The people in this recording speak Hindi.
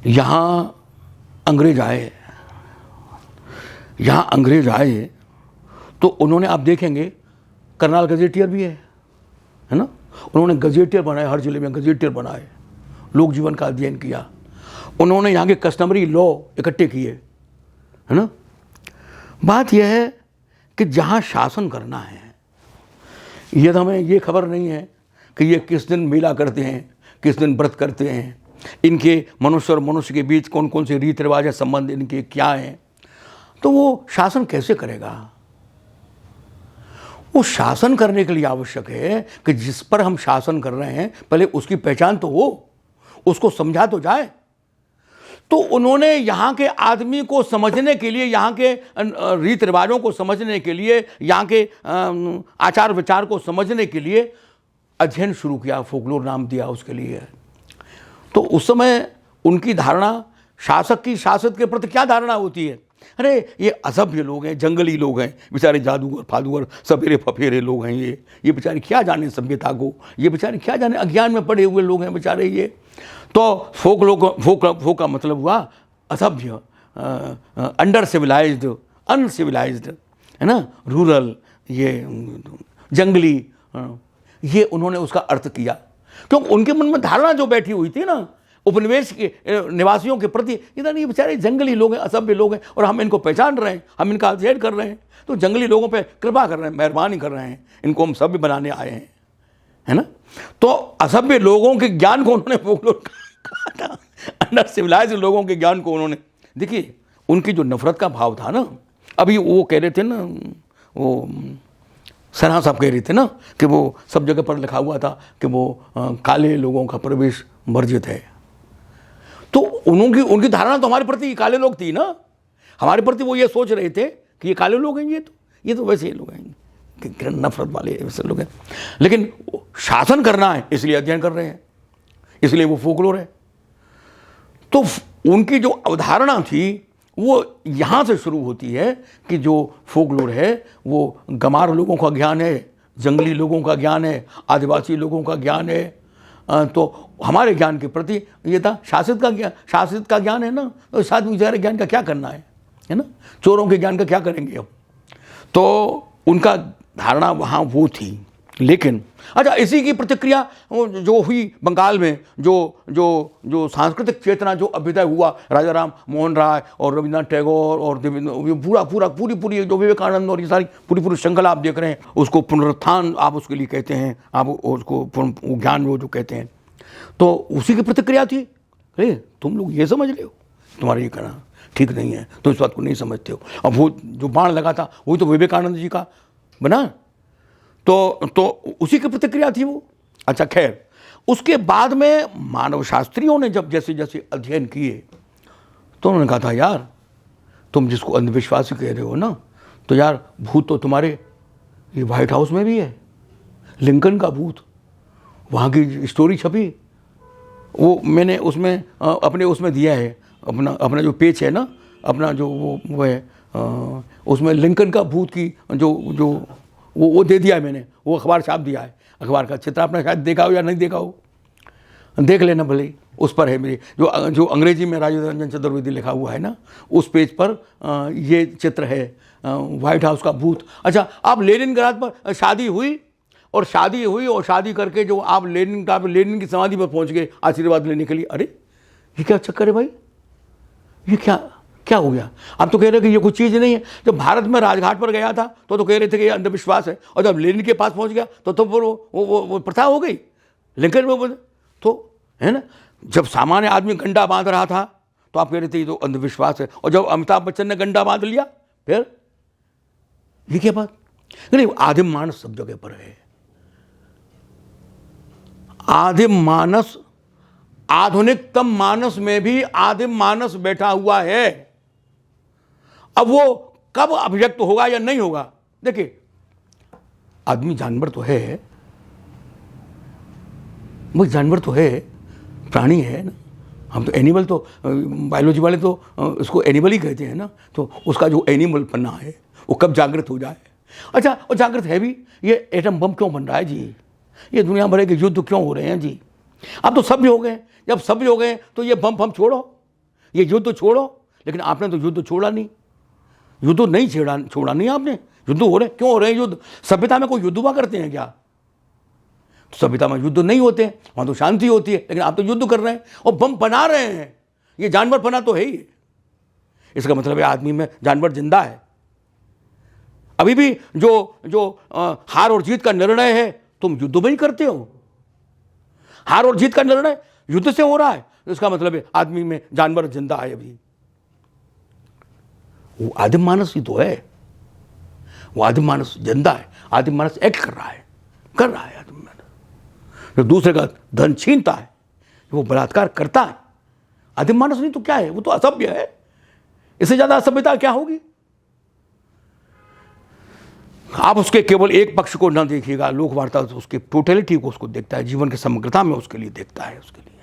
यहाँ अंग्रेज आए, तो उन्होंने, आप देखेंगे करनाल गजेटियर भी है ना, उन्होंने गजेटियर बनाए, हर जिले में गजेटियर बनाए, लोक जीवन का अध्ययन किया, उन्होंने यहाँ के कस्टमरी लॉ इकट्ठे किए, है ना। बात यह है कि जहाँ शासन करना है, यह तो हमें ये खबर नहीं है कि ये किस दिन मेला करते हैं, किस दिन व्रत करते हैं, इनके मनुष्य और मनुष्य के बीच कौन कौन से रीति रिवाज है, संबंध इनके क्या हैं, तो वो शासन कैसे करेगा। वो शासन करने के लिए आवश्यक है कि जिस पर हम शासन कर रहे हैं पहले उसकी पहचान तो हो, उसको समझा तो जाए। तो उन्होंने यहाँ के आदमी को समझने के लिए, यहाँ के रीति रिवाजों को समझने के लिए, यहाँ के आचार विचार को समझने के लिए अध्ययन शुरू किया, फोकलोर नाम दिया उसके लिए। तो उस समय उनकी धारणा, शासक की शासक के प्रति क्या धारणा होती है, अरे ये असभ्य लोग हैं, जंगली लोग हैं, बेचारे जादूगर फादूगर सपेरे फफेरे लोग हैं, ये बेचारे क्या जाने सभ्यता को, ये बेचारे क्या जाने, अज्ञान में पड़े हुए लोग हैं बेचारे ये। तो फोक का मतलब हुआ असभ्य, अंडर सिविलाइज्ड, अनसिविलाइज्ड, है ना, रूरल, ये जंगली, ये उन्होंने उसका अर्थ किया, क्योंकि उनके मन में धारणा जो बैठी हुई थी ना उपनिवेश के निवासियों के प्रति, इधर ये बेचारे जंगली लोग हैं, असभ्य लोग हैं, और हम इनको पहचान रहे हैं, हम इनका अध्ययन कर रहे हैं, तो जंगली लोगों पे कृपा कर रहे हैं, मेहरबानी कर रहे हैं, इनको हम सभ्य बनाने आए हैं, है ना। तो असभ्य लोगों के ज्ञान को उन्होंने फोकलोर कहा था, अंडर सिविलाइज्ड लोगों के ज्ञान को उन्होंने, देखिए उनकी जो नफरत का भाव था ना, अभी वो कह रहे थे ना, वो सना साहब कह रहे थे ना कि वो सब जगह पर लिखा हुआ था कि वो काले लोगों का प्रवेश वर्जित है। तो उनकी धारणा तो हमारे प्रति काले लोग थी ना, हमारे प्रति वो ये सोच रहे थे कि ये काले लोग हैं, ये तो वैसे ही लोग हैं, कि नफरत वाले वैसे लोग हैं। लेकिन शासन करना है इसलिए अध्ययन कर रहे हैं, इसलिए वो फोकलोर है। तो उनकी जो अवधारणा थी वो यहाँ से शुरू होती है कि जो फोकलोर है वो गमार लोगों का ज्ञान है, जंगली लोगों का ज्ञान है, आदिवासी लोगों का ज्ञान है। तो हमारे ज्ञान के प्रति ये था, शासित का ज्ञान है ना, तो साथ बेचारे ज्ञान का क्या करना है ना, चोरों के ज्ञान का क्या करेंगे अब। तो उनका धारणा वहाँ वो थी। लेकिन अच्छा, इसी की प्रतिक्रिया जो हुई बंगाल में, जो सांस्कृतिक चेतना, जो अभ्युदय हुआ, राजा राम मोहन राय और रविन्द्रनाथ टैगोर और पूरी जो विवेकानंद और ये सारी पूरी श्रृंखला आप देख रहे हैं, उसको पुनरुत्थान आप उसके लिए कहते हैं, आप उसको ज्ञान वो जो कहते हैं, तो उसी की प्रतिक्रिया थी। अरे तुम लोग ये समझ रहे हो, तुम्हारा ये कहना ठीक नहीं है, तो इस बात को नहीं समझते हो। अब वो जो बाण लगा था वही तो विवेकानंद जी का बना, तो उसी की प्रतिक्रिया थी वो। अच्छा खैर, उसके बाद में मानव शास्त्रियों ने जब जैसे जैसे अध्ययन किए तो उन्होंने कहा था, यार तुम जिसको अंधविश्वासी कह रहे हो ना, तो यार भूत तो तुम्हारे ये व्हाइट हाउस में भी है, लिंकन का भूत, वहाँ की स्टोरी छपी, वो मैंने उसमें अपने उसमें दिया है, अपना जो पेज है ना, अपना जो वो है, उसमें लिंकन का भूत की जो वो दे दिया है मैंने, वो अखबार छाप दिया है, अखबार का चित्र आपने शायद देखा हो या नहीं देखा हो, देख लेना भले, उस पर है मेरी जो अंग्रेजी में राजीव रंजन चतुर्वेदी लिखा हुआ है ना, उस पेज पर ये चित्र है, व्हाइट हाउस का भूत। अच्छा, आप लेनिनग्राद पर शादी हुई और शादी करके जो आप लेनिन की समाधि पर पहुंच गए आशीर्वाद लेने के लिए, अरे ये क्या चक्कर है भाई, ये क्या हो गया। आप तो कह रहे हैं कि ये कुछ चीज़ नहीं है। जब भारत में राजघाट पर गया था तो कह रहे थे कि ये अंधविश्वास है, और जब लेनिन के पास पहुंच गया तो वो प्रथा हो गई, लिंकन वो तो है ना। जब सामान्य आदमी गंडा बांध रहा था तो आप कह रहे थे ये तो अंधविश्वास है, और जब अमिताभ बच्चन ने गंडा बांध लिया फिर ये क्या बात। नहीं, आदिम मानस सब जगह पर है, आदिम मानस, आधुनिकतम मानस में भी आदिम मानस बैठा हुआ है। अब वो कब अभिव्यक्त होगा या नहीं होगा, देखिए आदमी जानवर तो है, वो जानवर तो है, प्राणी है ना, हम तो एनिमल, तो बायोलॉजी वाले तो उसको एनिमल ही कहते हैं ना, तो उसका जो एनिमल पन्ना है वो कब जागृत हो जाए। अच्छा, और जागृत है भी, ये एटम बम क्यों बन रहा है जी, ये दुनिया भर के युद्ध क्यों हो रहे हैं जी। अब तो सभ्य हो गए, जब सभ्य हो गए तो ये बम छोड़ो, ये युद्ध छोड़ो, लेकिन आपने तो युद्ध छोड़ा नहीं, युद्ध नहीं छोड़ा नहीं आपने। युद्ध हो रहे, क्यों हो रहे हैं युद्ध? सभ्यता में कोई युद्ध हुआ करते हैं क्या? तो सभ्यता में युद्ध नहीं होते, वहां तो शांति होती है, लेकिन आप तो युद्ध कर रहे हैं और बम बना रहे हैं। ये जानवर पना तो है ही। इसका मतलब है आदमी में जानवर जिंदा है। अभी भी जो हार और जीत का निर्णय है तुम युद्ध में ही करते हो। हार और जीत का निर्णय युद्ध से हो रहा है, इसका मतलब है आदमी में जानवर जिंदा है। अभी वो आदिम मानस ही तो है, वो आदिम मानस जिंदा है, आदिम मानस एक्ट कर रहा है आदिम मानस। जो दूसरे का धन छीनता है, वो बलात्कार करता है, आदिम मानस नहीं तो क्या है? वो तो असभ्य है। इससे ज्यादा असभ्यता क्या होगी? आप उसके केवल एक पक्ष को न देखिएगा, लोक वार्ता उसकी टोटलिटी को उसको देखता है, जीवन की समग्रता में उसके लिए देखता है, उसके लिए